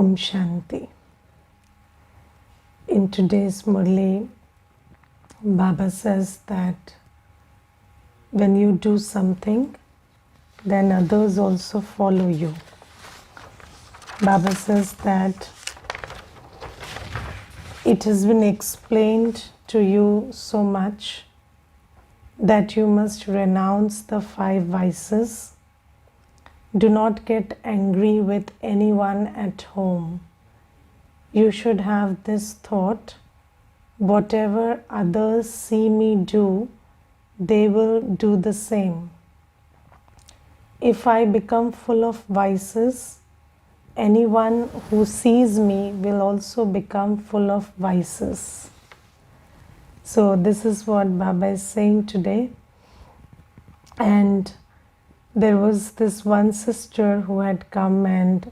Om Shanti. In today's Murli, Baba says that when you do something, then others also follow you. Baba says that it has been explained to you so much that you must renounce the 5 vices. Do not get angry with anyone at home. You should have this thought: whatever others see me do, they will do the same. If I become full of vices, anyone who sees me will also become full of vices. So this is what Baba is saying today. And there was this one sister who had come and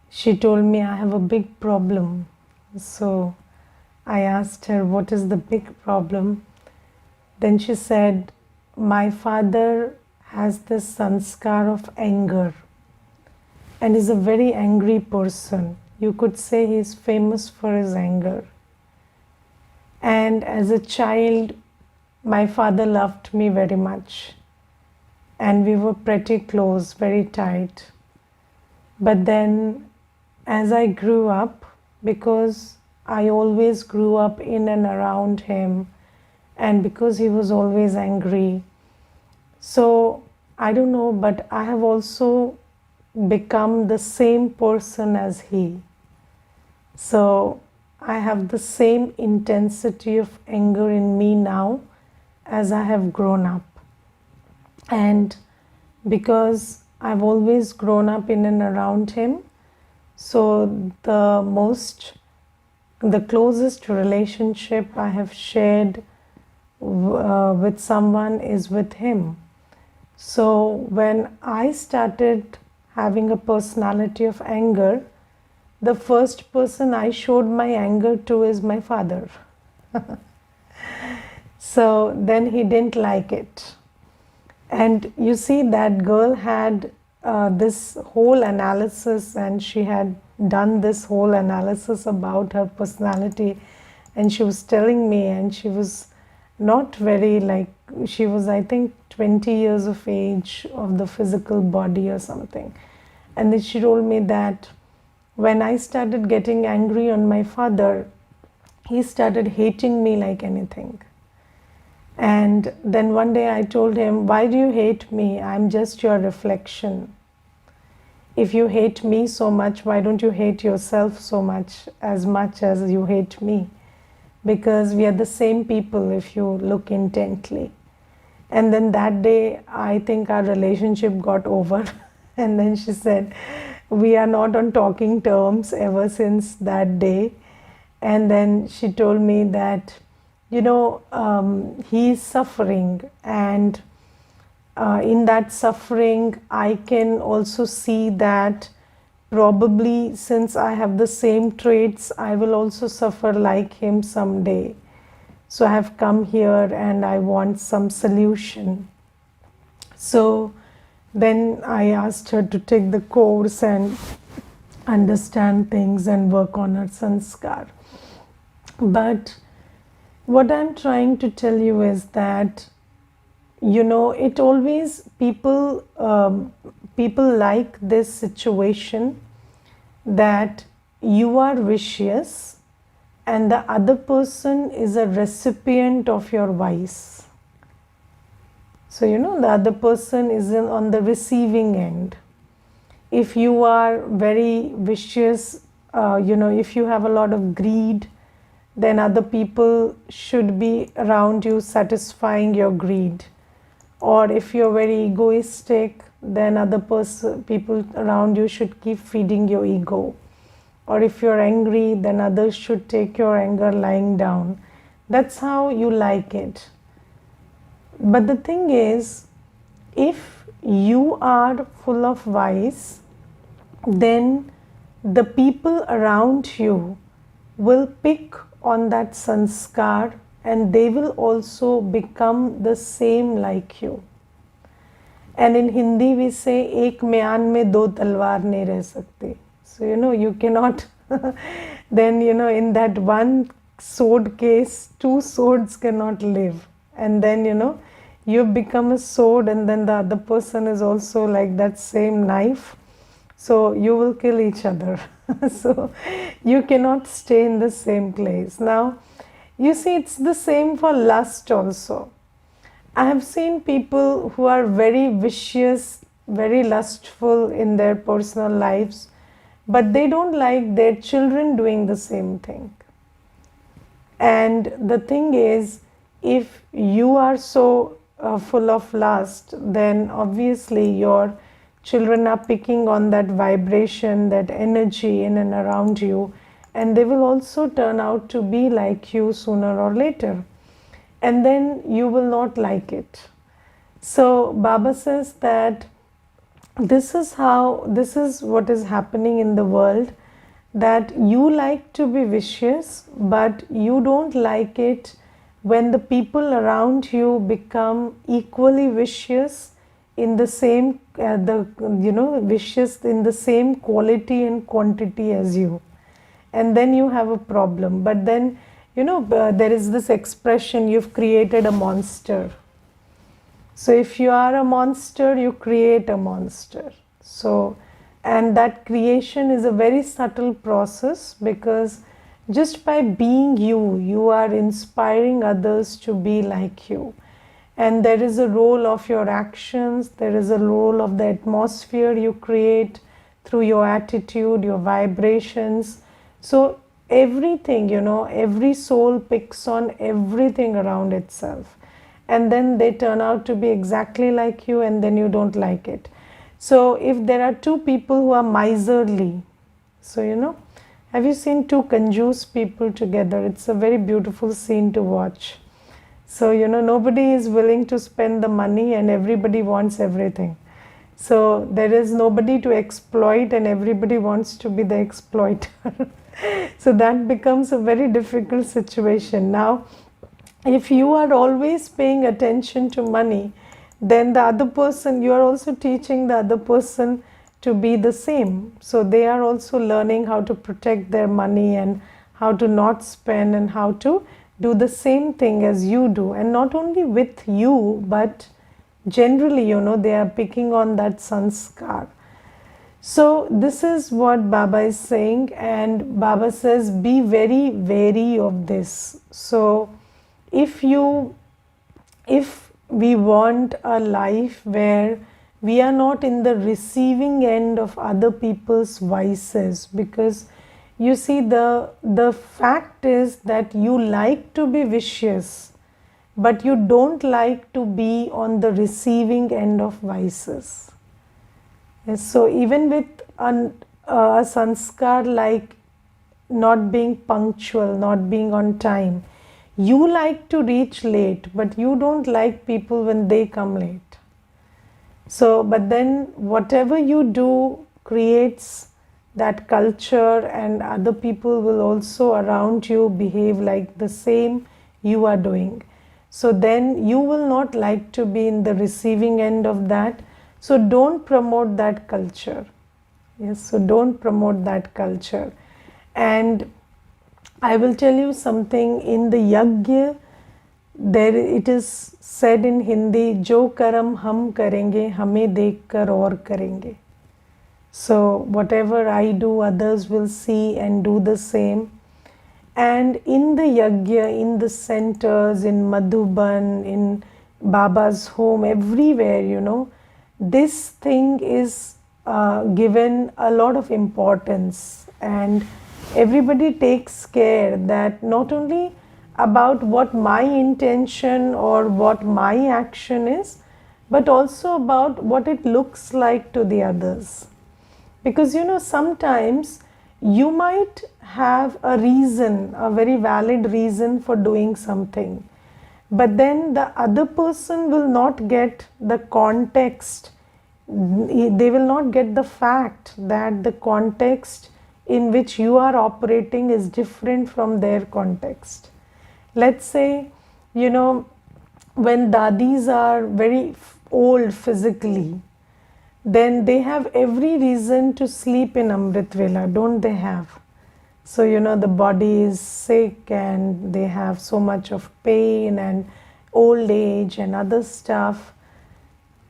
she told me, I have a big problem. So I asked her, what is the big problem? Then she said, my father has this sanskar of anger and is a very angry person. You could say he is famous for his anger. And as a child, my father loved me very much. And we were pretty close, very tight. But then as I grew up, because I always grew up in and around him, and because he was always angry, so I don't know, but I have also become the same person as he. So I have the same intensity of anger in me now as I have grown up. And because I've always grown up in and around him, so the closest relationship I have shared with someone is with him. So when I started having a personality of anger, the first person I showed my anger to is my father. So then he didn't like it. And you see, that girl had this whole analysis, and she had done this whole analysis about her personality, and she was telling me, and she was not very she was, I think, 20 years of age of the physical body or something. And then she told me that when I started getting angry on my father, he started hating me like anything. And then one day I told him, why do you hate me? I'm just your reflection. If you hate me so much, why don't you hate yourself so much as you hate me? Because we are the same people if you look intently. And then that day, I think our relationship got over. And then she said, we are not on talking terms ever since that day. And then she told me that, he is suffering, and in that suffering I can also see that probably since I have the same traits, I will also suffer like him someday. So I have come here and I want some solution. So then I asked her to take the course and understand things and work on her sanskar. But what I'm trying to tell you is that, it always, people like this situation that you are vicious and the other person is a recipient of your vice. So, the other person is on the receiving end. If you are very vicious, if you have a lot of greed, then other people should be around you satisfying your greed. Or if you're very egoistic, then people around you should keep feeding your ego. Or if you're angry, then others should take your anger lying down. That's how you like it. But the thing is, if you are full of vice, then the people around you will pick on that sanskar and they will also become the same like you. And in Hindi we say, ek myan mein do talwar nahi reh sakti. So, you cannot, then, in that one sword case, two swords cannot live. And then, you become a sword, and then the other person is also like that same knife. So you will kill each other. So you cannot stay in the same place. Now, you see, it's the same for lust also. I have seen people who are very vicious, very lustful in their personal lives, but they don't like their children doing the same thing. And the thing is, if you are so full of lust, then obviously your children are picking on that vibration, that energy in and around you, and they will also turn out to be like you sooner or later. And then you will not like it. So Baba says that this is what is happening in the world, that you like to be vicious, but you don't like it when the people around you become equally vicious in the same vicious in the same quality and quantity as you, and then you have a problem. But then there is this expression, you've created a monster. So if you are a monster, you create a monster. So, and that creation is a very subtle process, because just by being you, you are inspiring others to be like you. And there is a role of your actions, there is a role of the atmosphere you create through your attitude, your vibrations. So everything, every soul picks on everything around itself. And then they turn out to be exactly like you, and then you don't like it. So if there are two people who are miserly, so have you seen two conjuice people together? It's a very beautiful scene to watch. So nobody is willing to spend the money, and everybody wants everything. So there is nobody to exploit, and everybody wants to be the exploiter. So that becomes a very difficult situation. Now, if you are always paying attention to money, then the other person, you are also teaching the other person to be the same. So they are also learning how to protect their money, and how to not spend, and how to do the same thing as you do. And not only with you, but generally, they are picking on that sanskar. So this is what Baba is saying, and Baba says, be very wary of this. So if we want a life where we are not in the receiving end of other people's vices, because you see, the fact is that you like to be vicious, but you don't like to be on the receiving end of vices. Yes, so even with a sanskar like not being punctual, not being on time, you like to reach late, but you don't like people when they come late. So, but then whatever you do creates that culture, and other people will also around you behave like the same you are doing. So then you will not like to be in the receiving end of that. So don't promote that culture. Yes, so don't promote that culture. And I will tell you something, in the yajna, there it is said in Hindi, jo karam hum karenge, hame dekh kar aur karenge. So whatever I do, others will see and do the same. And in the yajna, in the centers, in Madhuban, in Baba's home, everywhere, this thing is given a lot of importance, and everybody takes care that not only about what my intention or what my action is, but also about what it looks like to the others. Because sometimes you might have a reason, a very valid reason for doing something, but then the other person will not get the context. They will not get the fact that the context in which you are operating is different from their context. Let's say, when dadis are very old physically, then they have every reason to sleep in Amrit Vela, don't they have? So, the body is sick and they have so much of pain and old age and other stuff.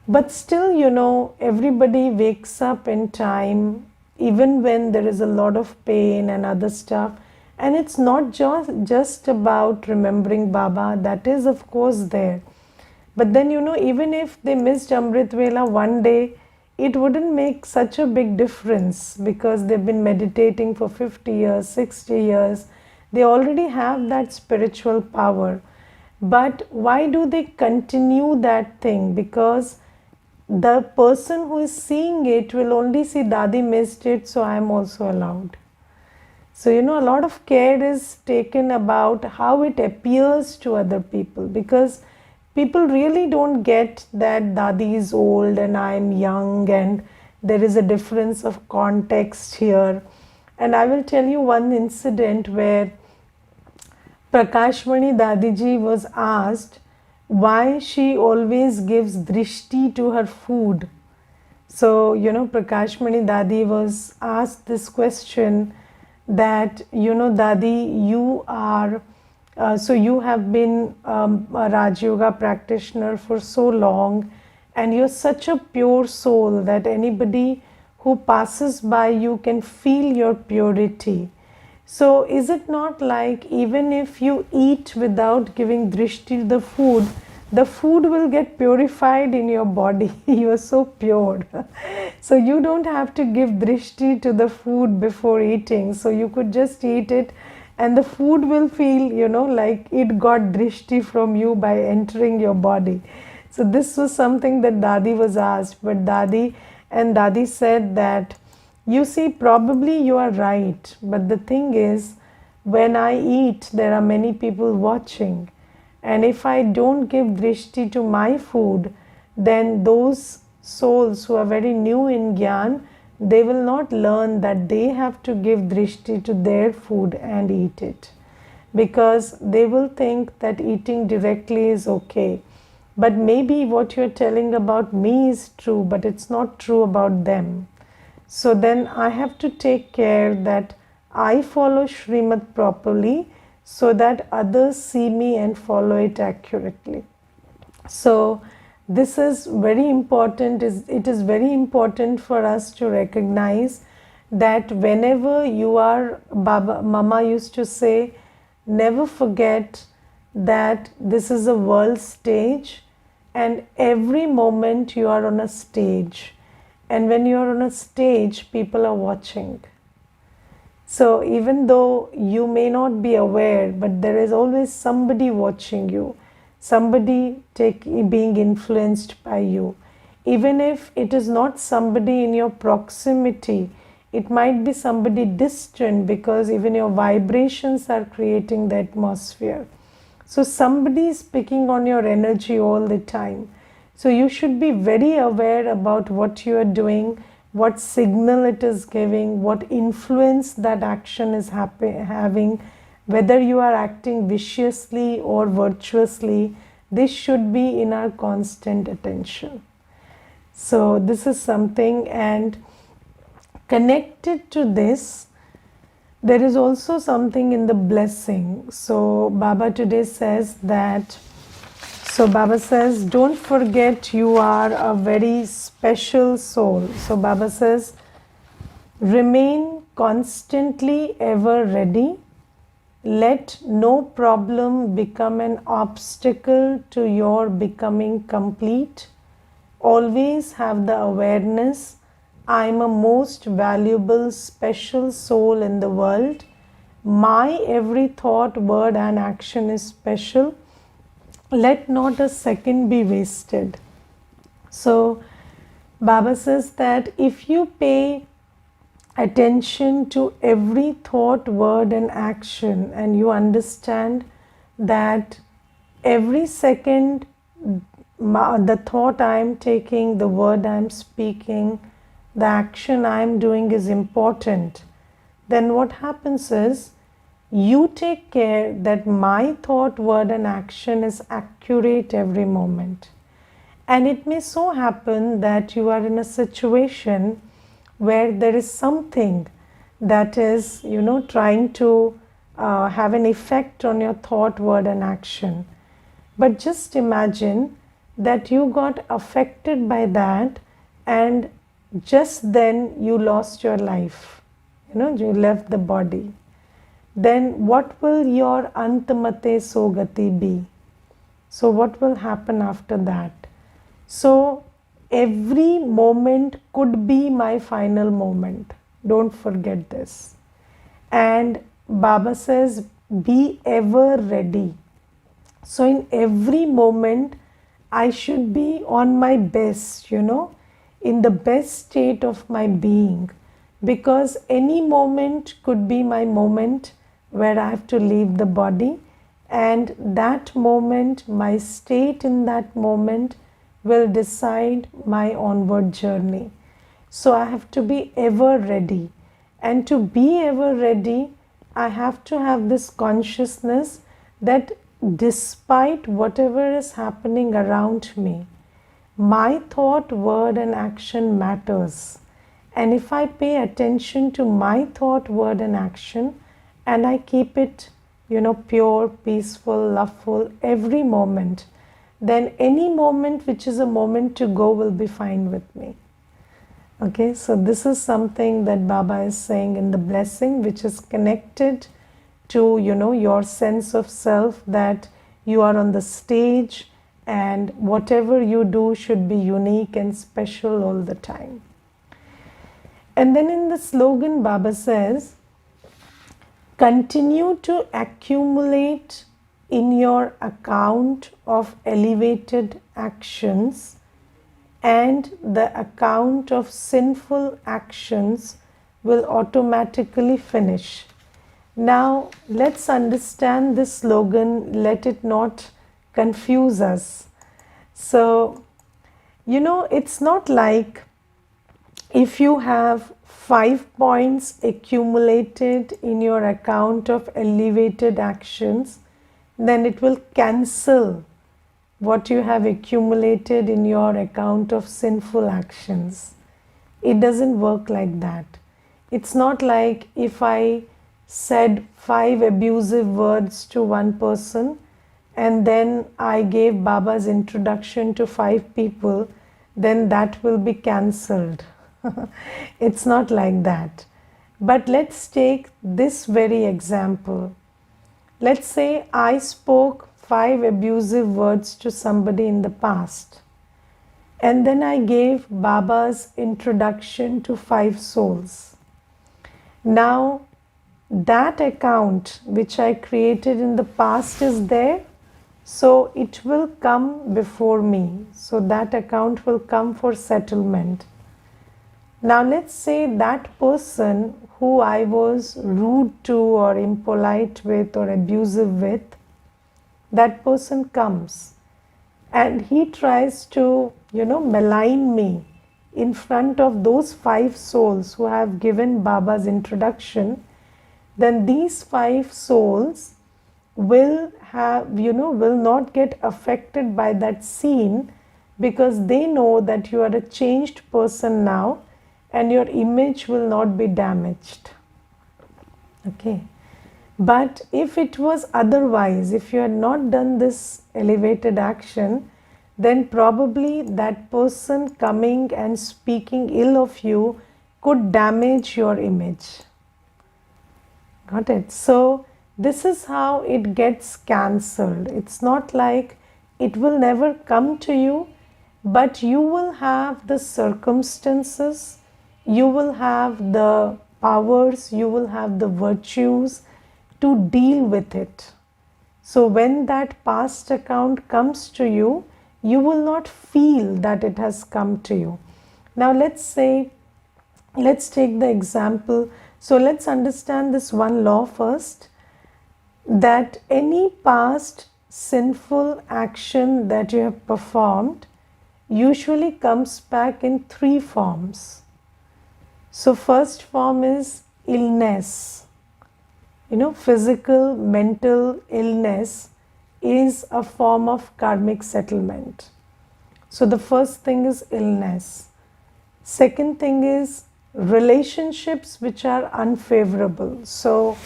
But still, everybody wakes up in time, even when there is a lot of pain and other stuff. And it's not just about remembering Baba, that is, of course, there. But then, even if they missed Amrit Vela one day, it wouldn't make such a big difference because they've been meditating for 50 years, 60 years. They already have that spiritual power. But why do they continue that thing? Because the person who is seeing it will only see Dadi missed it, so I am also allowed. So, a lot of care is taken about how it appears to other people, because people really don't get that Dadi is old and I am young and there is a difference of context here. And I will tell you one incident where Prakashmani Dadiji was asked why she always gives drishti to her food. So, Prakashmani Dadi was asked this question that, Dadi, you are, so you have been a Raj Yoga practitioner for so long, and you're such a pure soul that anybody who passes by you can feel your purity. So is it not like even if you eat without giving drishti to the food will get purified in your body? You are so pure. So you don't have to give drishti to the food before eating. So you could just eat it and the food will feel, like it got drishti from you by entering your body. So this was something that Dadi was asked. But Dadi said that, you see, probably you are right. But the thing is, when I eat, there are many people watching. And if I don't give drishti to my food, then those souls who are very new in Gyan, they will not learn that they have to give drishti to their food and eat it. Because they will think that eating directly is okay. But maybe what you're telling about me is true, but it's not true about them. So then I have to take care that I follow Shrimad properly so that others see me and follow it accurately. So this is very important. It is very important for us to recognize that whenever you are, Mama used to say, never forget that this is a world stage and every moment you are on a stage. And when you are on a stage, people are watching. So even though you may not be aware, but there is always somebody watching you, somebody being influenced by you. Even if it is not somebody in your proximity, it might be somebody distant, because even your vibrations are creating the atmosphere. So somebody is picking on your energy all the time. So you should be very aware about what you are doing, what signal it is giving, what influence that action is having, whether you are acting viciously or virtuously. This should be in our constant attention. So this is something, and connected to this, there is also something in the blessing. So Baba today says that, so Baba says, don't forget you are a very special soul. So Baba says, remain constantly ever ready. Let no problem become an obstacle to your becoming complete. Always have the awareness, I am a most valuable, special soul in the world. My every thought, word and action is special. Let not a second be wasted. So Baba says that if you pay attention to every thought, word and action, and you understand that every second the thought I am taking, the word I am speaking, the action I am doing is important, then what happens is, you take care that my thought, word and action is accurate every moment. And it may so happen that you are in a situation where there is something that is, trying to have an effect on your thought, word, and action. But just imagine that you got affected by that, and just then you lost your life. You left the body. Then what will your antamate sogati be? So what will happen after that? So every moment could be my final moment. Don't forget this. And Baba says, be ever ready. So in every moment, I should be on my best, in the best state of my being. Because any moment could be my moment where I have to leave the body. And that moment, my state in that moment will decide my onward journey. So I have to be ever ready. And to be ever ready, I have to have this consciousness that despite whatever is happening around me, my thought, word, and action matters. And if I pay attention to my thought, word, and action, and I keep it, pure, peaceful, loveful every moment, then any moment which is a moment to go will be fine with me. Okay, so this is something that Baba is saying in the blessing, which is connected to, your sense of self, that you are on the stage and whatever you do should be unique and special all the time. And then in the slogan, Baba says, continue to accumulate in your account of elevated actions, and the account of sinful actions will automatically finish. Now, let's understand this slogan, let it not confuse us. So, it's not like if you have 5 points accumulated in your account of elevated actions, then it will cancel what you have accumulated in your account of sinful actions. It doesn't work like that. It's not like if I said 5 abusive words to one person and then I gave Baba's introduction to 5 people, then that will be cancelled. It's not like that. But let's take this very example. Let's say I spoke 5 abusive words to somebody in the past, and then I gave Baba's introduction to 5 souls. Now that account which I created in the past is there, so it will come before me. So that account will come for settlement. Now let's say that person who I was rude to or impolite with or abusive with, that person comes and he tries to, malign me in front of those 5 souls who have given Baba's introduction. Then these 5 souls will not get affected by that scene, because they know that you are a changed person now and your image will not be damaged. Okay. But if it was otherwise, if you had not done this elevated action, then probably that person coming and speaking ill of you could damage your image. Got it? So this is how it gets cancelled. It's not like it will never come to you, but you will have the circumstances, you will have the powers, you will have the virtues to deal with it. So when that past account comes to you, you will not feel that it has come to you. Now let's take the example. So let's understand this one law first, that any past sinful action that you have performed usually comes back in 3 forms. So first form is illness. Physical, mental illness is a form of karmic settlement. So the first thing is illness. Second thing is relationships which are unfavorable. So,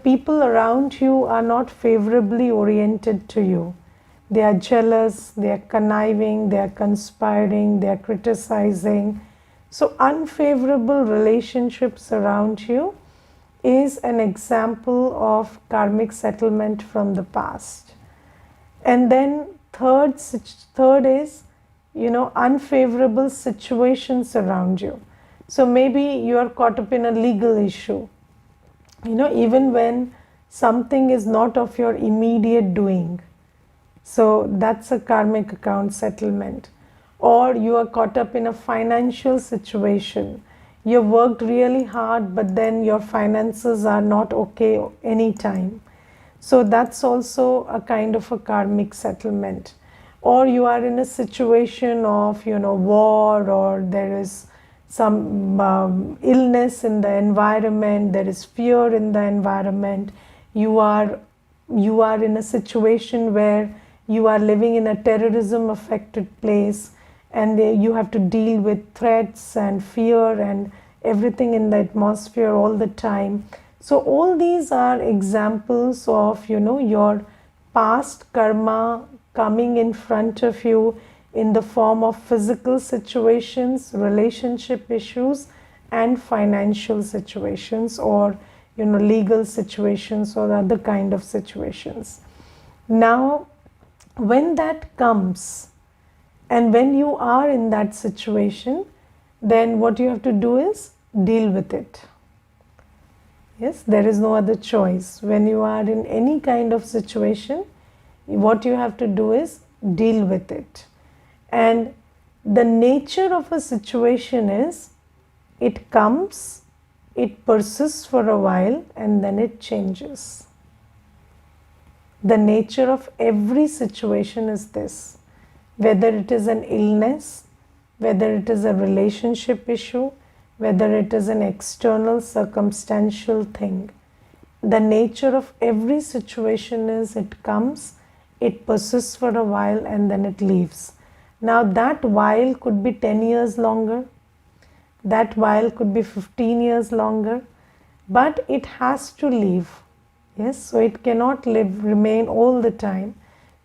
people around you are not favorably oriented to you. They are jealous, they are conniving, they are conspiring, they are criticizing. So, unfavorable relationships around you is an example of karmic settlement from the past. And then third is, unfavorable situations around you. So maybe you are caught up in a legal issue, even when something is not of your immediate doing. So that's a karmic account settlement. Or you are caught up in a financial situation. You worked really hard, but then your finances are not okay anytime. So that's also a kind of a karmic settlement. Or you are in a situation of, war, or there is some illness in the environment, there is fear in the environment. You are in a situation where you are living in a terrorism affected place, and you have to deal with threats and fear and everything in the atmosphere all the time. So all these are examples of, your past karma coming in front of you in the form of physical situations, relationship issues, and financial situations, or, legal situations, or other kind of situations. Now, when that comes, and when you are in that situation, then what you have to do is deal with it. Yes, there is no other choice. When you are in any kind of situation, what you have to do is deal with it. And the nature of a situation is, it comes, it persists for a while, and then it changes. The nature of every situation is this. Whether it is an illness, whether it is a relationship issue, whether it is an external circumstantial thing, the nature of every situation is, it comes, it persists for a while, and then it leaves. Now that while could be 10 years longer, that while could be 15 years longer, but it has to leave. Yes, so it cannot remain all the time.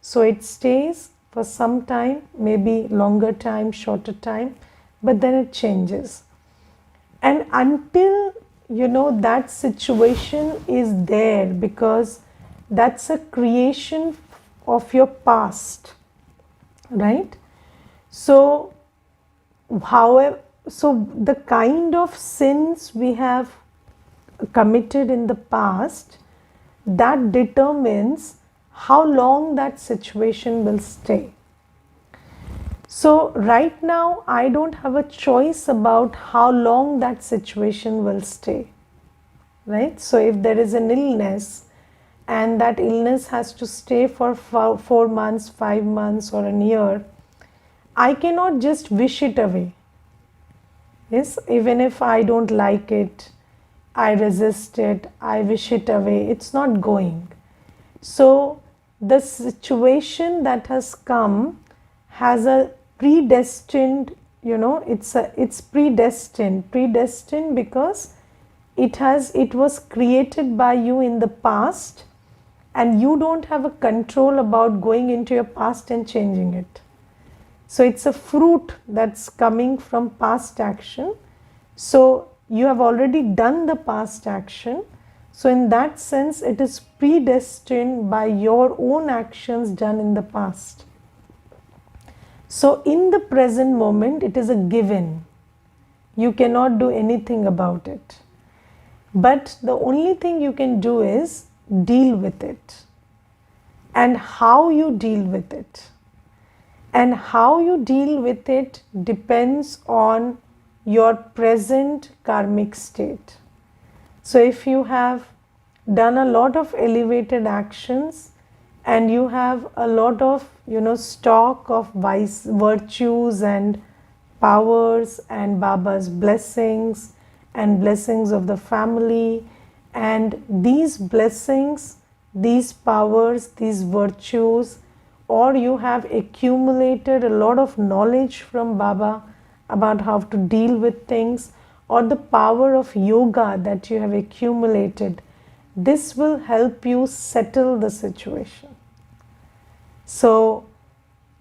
So it stays for some time, maybe longer time, shorter time, but then it changes. And until, that situation is there, because that's a creation of your past, right? So, the kind of sins we have committed in the past, that determines how long that situation will stay. So right now, I don't have a choice about how long that situation will stay, right? So if there is an illness, and that illness has to stay for 4 months, 5 months, or a year, I cannot just wish it away. Yes, even if I don't like it, I resist it, I wish it away, it's not going. So the situation that has come has a predestined, it's predestined because it was created by you in the past, and you don't have a control about going into your past and changing it. So it's a fruit that's coming from past action. So you have already done the past action. So in that sense, it is predestined by your own actions done in the past. So in the present moment, it is a given. You cannot do anything about it. But the only thing you can do is deal with it. And how you deal with it. And how you deal with it depends on your present karmic state. So if you have done a lot of elevated actions, and you have a lot of, stock of virtues and powers, and Baba's blessings, and blessings of the family, and these blessings, these powers, these virtues, or you have accumulated a lot of knowledge from Baba about how to deal with things, or the power of yoga that you have accumulated, this will help you settle the situation. So,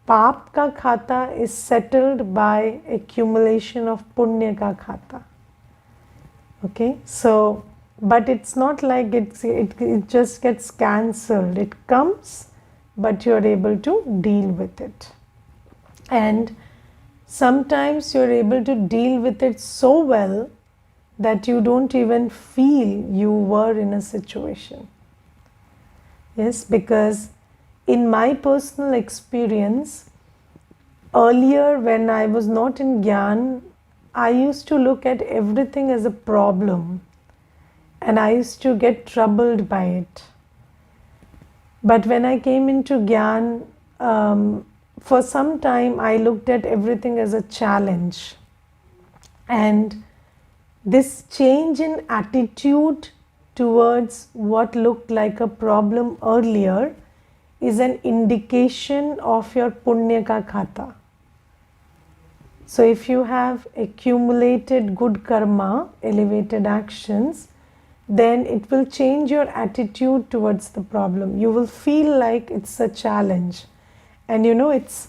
Paap ka khata is settled by accumulation of Punya ka khata. Okay, so, but it's not like it just gets cancelled. It comes, but you're able to deal with it. And sometimes you're able to deal with it so well that you don't even feel you were in a situation. Yes, because in my personal experience, earlier when I was not in Gyan, I used to look at everything as a problem and I used to get troubled by it. But when I came into Gyan, for some time I looked at everything as a challenge. And this change in attitude towards what looked like a problem earlier is an indication of your Punya ka khata. So if you have accumulated good karma, elevated actions, then it will change your attitude towards the problem. You will feel like it's a challenge. And it's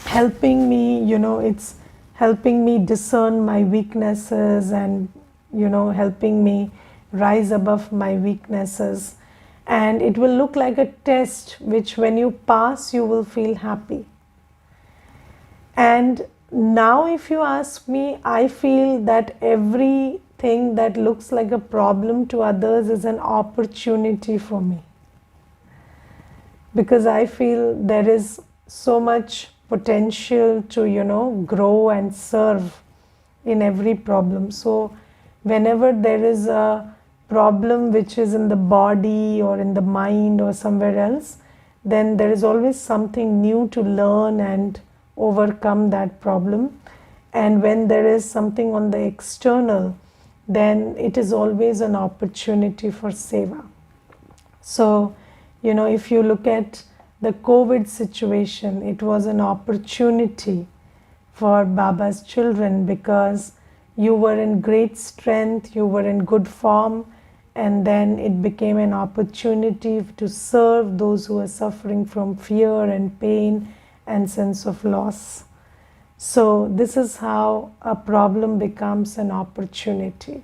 helping me, it's helping me discern my weaknesses and, helping me rise above my weaknesses. And it will look like a test which when you pass, you will feel happy. And now if you ask me, I feel that everything that looks like a problem to others is an opportunity for me. Because I feel there is so much potential to, grow and serve in every problem. So whenever there is a problem which is in the body or in the mind or somewhere else, then there is always something new to learn and overcome that problem. And when there is something on the external, then it is always an opportunity for seva. So, if you look at the COVID situation, it was an opportunity for Baba's children because you were in great strength, you were in good form, and then it became an opportunity to serve those who are suffering from fear and pain and sense of loss. So this is how a problem becomes an opportunity.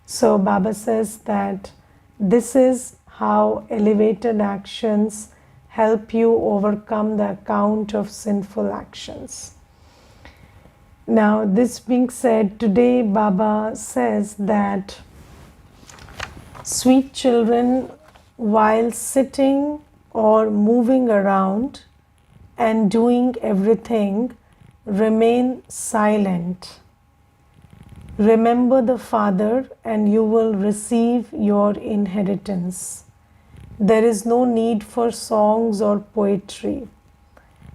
So Baba says that this is how elevated actions help you overcome the account of sinful actions. Now, this being said, today Baba says that sweet children, while sitting or moving around and doing everything, remain silent. Remember the Father and you will receive your inheritance. There is no need for songs or poetry.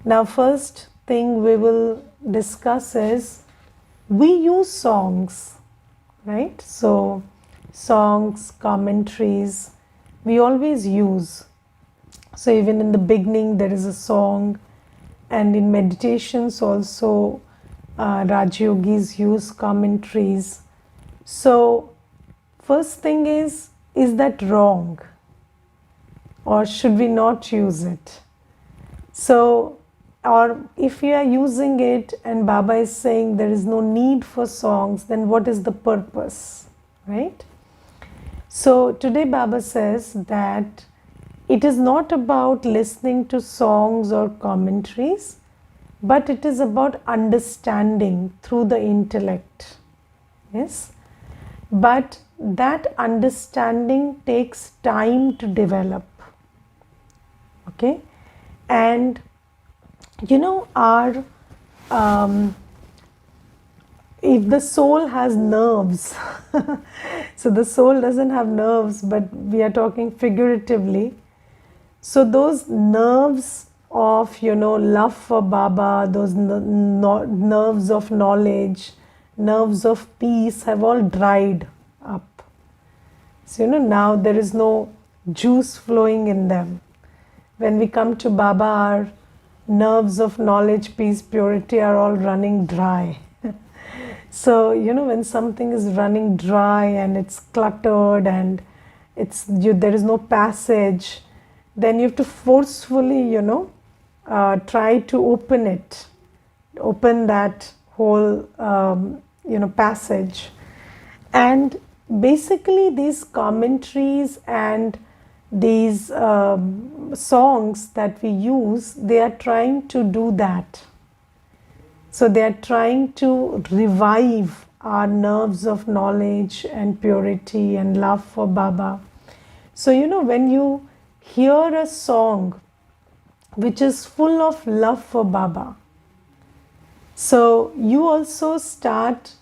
Now, first thing we will discuss is we use songs, right? So, songs, commentaries, we always use. So, even in the beginning, there is a song, and in meditations also, Raj Yogis use commentaries. So, first thing is that wrong? Or should we not use it? So, or if you are using it and Baba is saying there is no need for songs, then what is the purpose, right? So, today Baba says that it is not about listening to songs or commentaries, but it is about understanding through the intellect. Yes? But that understanding takes time to develop. Okay? And our if the soul has nerves, so the soul doesn't have nerves, but we are talking figuratively. So those nerves of, love for Baba, those nerves of knowledge, nerves of peace have all dried up. So, now there is no juice flowing in them. when we come to Baba, our nerves of knowledge, peace, purity are all running dry. So, when something is running dry and it's cluttered and there is no passage, then you have to forcefully, try to open that whole, passage. And basically, these commentaries and these songs that we use, they are trying to do that. So they are trying to revive our nerves of knowledge and purity and love for Baba. So, when you hear a song which is full of love for Baba, so you also start,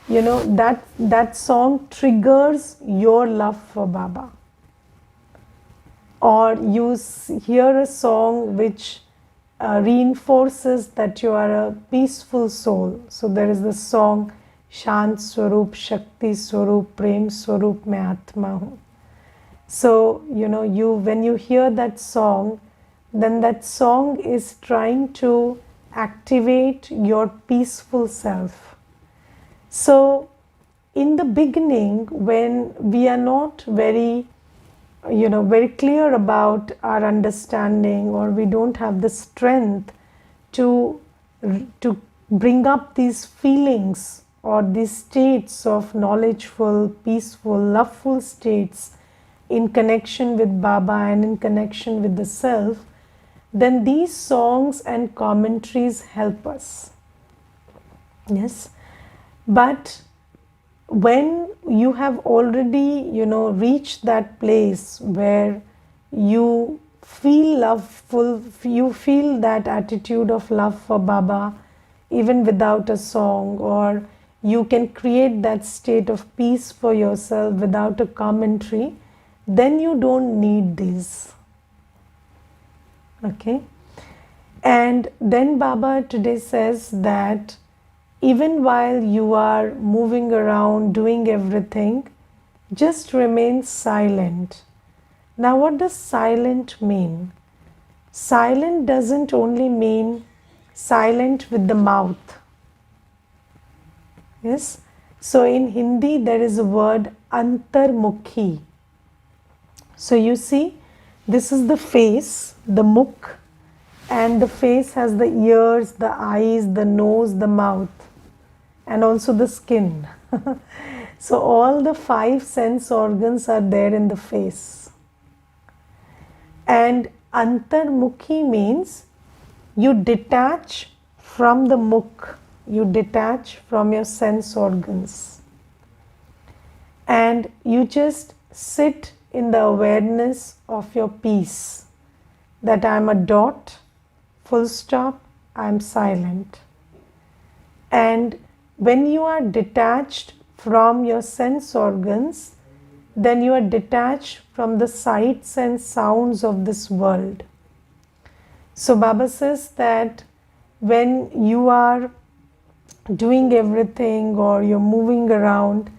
that song triggers your love for Baba. Or you hear a song which reinforces that you are a peaceful soul. So there is the song Shant Swarup, Shakti Swarup, Prem Swarup Mein Atma Hu. So when you hear that song, then that song is trying to activate your peaceful self. So in the beginning, when we are not very clear about our understanding, or we don't have the strength to bring up these feelings or these states of knowledgeful, peaceful, loveful states in connection with Baba and in connection with the self, then these songs and commentaries help us. Yes, but when you have already reached that place where you feel loveful, you feel that attitude of love for Baba even without a song, or you can create that state of peace for yourself without a commentary, then you don't need this. Okay, and then Baba today says that even while you are moving around, doing everything, just remain silent. Now, what does silent mean? Silent doesn't only mean silent with the mouth. Yes. So in Hindi, there is a word antarmukhi. So you see, this is the face, the mukh, and the face has the ears, the eyes, the nose, the mouth, and also the skin. So all the 5 sense organs are there in the face. And antarmukhi means you detach from the mukh, you detach from your sense organs, and you just sit in the awareness of your peace, that I am a dot, full stop, I am silent. And when you are detached from your sense organs, then you are detached from the sights and sounds of this world. So Baba says that when you are doing everything or you're moving around,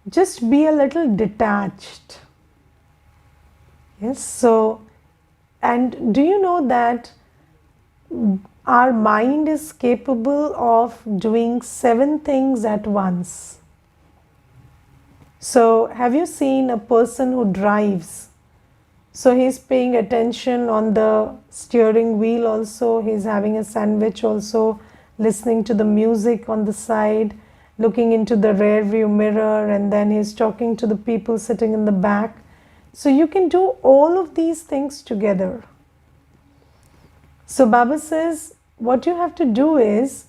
just be a little detached. Yes, so, and do you know that our mind is capable of doing 7 things at once? So, have you seen a person who drives? So, he's paying attention on the steering wheel also, he's having a sandwich also, listening to the music on the side, looking into the rear view mirror, and then he's talking to the people sitting in the back. So, you can do all of these things together. So, Baba says, what you have to do is,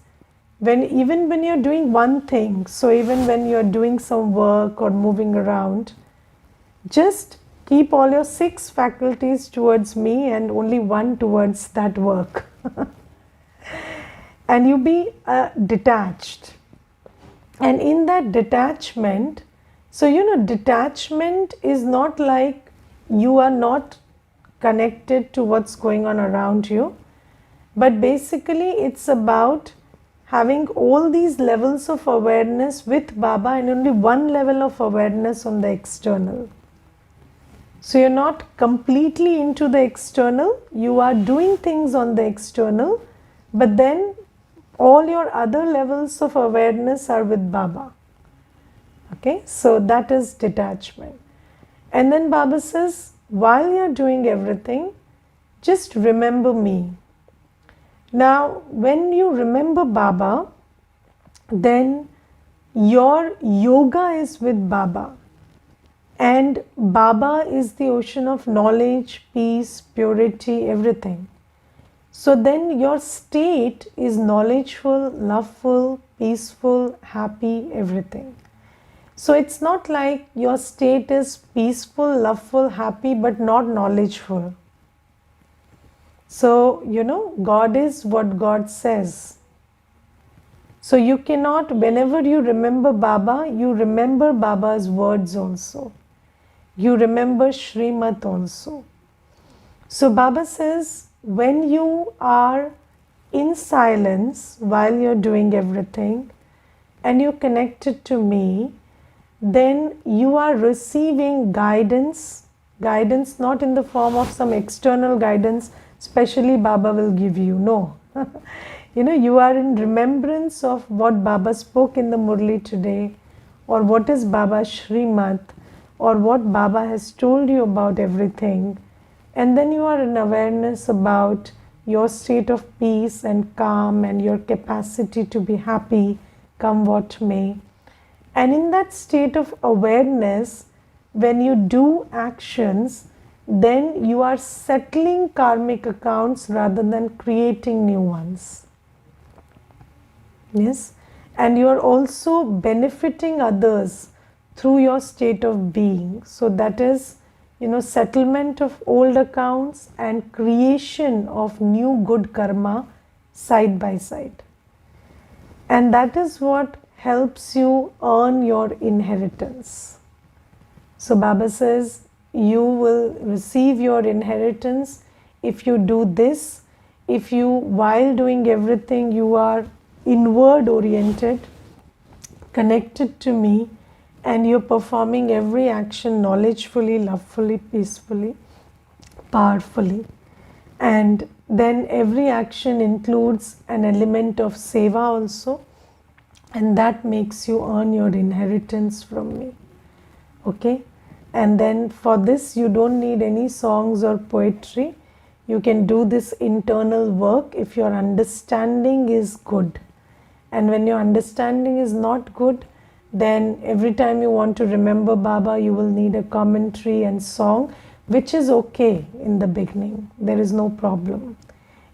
even when you're doing one thing, so even when you're doing some work or moving around, just keep all your 6 faculties towards me and only 1 towards that work. And you be detached. And in that detachment, so detachment is not like you are not connected to what's going on around you, but basically it's about having all these levels of awareness with Baba and only one level of awareness on the external. So you're not completely into the external, you are doing things on the external, but then all your other levels of awareness are with Baba. Okay, so that is detachment. And then Baba says, while you're doing everything, just remember me. Now, when you remember Baba, then your yoga is with Baba. And Baba is the ocean of knowledge, peace, purity, everything. So then your state is knowledgeful, loveful, peaceful, happy, everything. So it's not like your state is peaceful, loveful, happy, but not knowledgeful. So, God is what God says. So you cannot, whenever you remember Baba, you remember Baba's words also. You remember Srimat also. So Baba says, when you are in silence while you're doing everything and you're connected to me, then you are receiving guidance not in the form of some external guidance, especially Baba will give you. No. You are in remembrance of what Baba spoke in the Murli today, or what is Baba's Srimat, or what Baba has told you about everything. And then you are in awareness about your state of peace and calm and your capacity to be happy, come what may. And in that state of awareness, when you do actions, then you are settling karmic accounts rather than creating new ones. Yes, and you are also benefiting others through your state of being. So that is, settlement of old accounts and creation of new good karma side by side. And that is what helps you earn your inheritance. So Baba says, you will receive your inheritance if you do this. If you, while doing everything, you are inward oriented, connected to me, and you're performing every action knowledgefully, lovefully, peacefully, powerfully. And then every action includes an element of seva also, and that makes you earn your inheritance from me. Okay? And then for this, you don't need any songs or poetry. You can do this internal work if your understanding is good. And when your understanding is not good, then every time you want to remember Baba, you will need a commentary and song, which is okay in the beginning. There is no problem.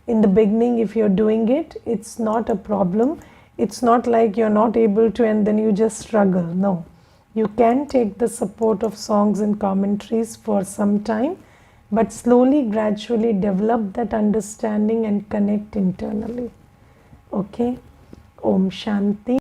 In the beginning, if you're doing it, it's not a problem. It's not like you're not able to and then you just struggle. No. You can take the support of songs and commentaries for some time, but slowly, gradually develop that understanding and connect internally. Okay? Om Shanti.